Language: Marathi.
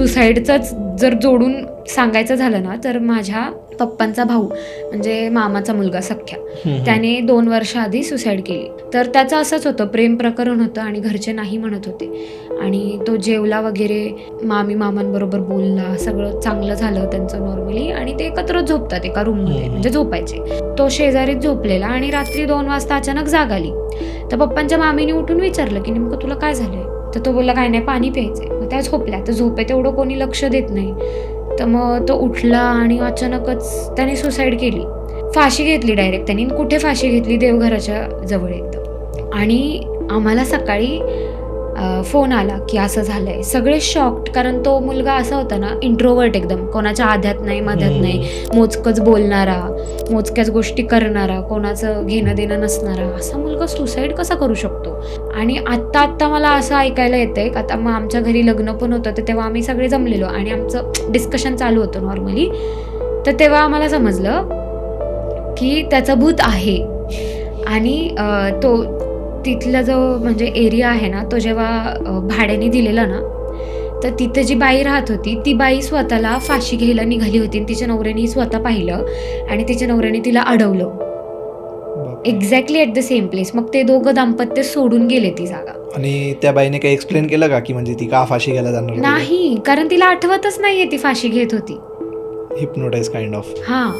सुसाईडचंच जर जोडून सांगायचं झालं ना, तर माझ्या पप्पांचा भाऊ म्हणजे मामाचा मुलगा सख्या, त्याने 2 वर्ष आधी सुसाईड केली. तर त्याचं असंच होतं, प्रेम प्रकरण होतं आणि घरचे नाही म्हणत होते. आणि तो जेवला वगैरे, मामांबरोबर बोलला, सगळं चांगलं झालं त्यांचं नॉर्मली आणि ते एकत्रच झोपतात एका रूममध्ये, म्हणजे झोपायचे. तो शेजारीच झोपलेला आणि रात्री 2 वाजता अचानक जाग आली. तर पप्पांच्या मामीने उठून विचारलं की नेमकं तुला काय झालंय? तर तो बोलला काय नाही, पाणी प्यायचंय. मग त्या झोपल्या. तर झोपेत एवढं कोणी लक्ष देत नाही. तर मग तो उठला आणि अचानकच त्याने सुसाईड केली. फाशी घेतली डायरेक्ट त्यांनी. कुठे फाशी घेतली? देवघराच्या जवळ एकदम. आणि आम्हाला सकाळी फोन आला की असं झालंय. सगळे शॉक्ड, कारण तो मुलगा असा होता ना, इंट्रोवर्ट एकदम, कोणाच्या आध्यात नाही मध्यात नाही, मोजकच बोलणारा, मोजक्याच गोष्टी करणारा, कोणाचं घेणं देणं नसणारा, असा मुलगा सुसाईड कसा करू शकतो? आणि आत्ता मला असं ऐकायला येतंय, आता मग आमच्या घरी लग्न पण होतं, तर तेव्हा आम्ही सगळे जमलेलो आणि आमचं डिस्कशन चालू होतं नॉर्मली. तर तेव्हा आम्हाला समजलं की त्याचं भूत आहे. आणि तो तिथला जो म्हणजे एरिया आहे ना, तो जेव्हा भाड्याने दिलेला ना, तर तिथं जी बाई राहत होती, ती बाई स्वतःला फाशी घ्यायला निघाली होती आणि तिच्या नवऱ्याने स्वतः पाहिलं आणि तिच्या नवऱ्याने तिला अडवलं exactly at the same place. मग ते दोघं दाम्पत्य सोडून गेले ती जागा. आणि त्या बाईने काही एक्सप्लेन केलं का की म्हणजे ती का फाशी घ्यायला जाणार? नाही, कारण तिला आठवतच नाहीये ती फाशी घेत होती. Hypnotize kind of. हां.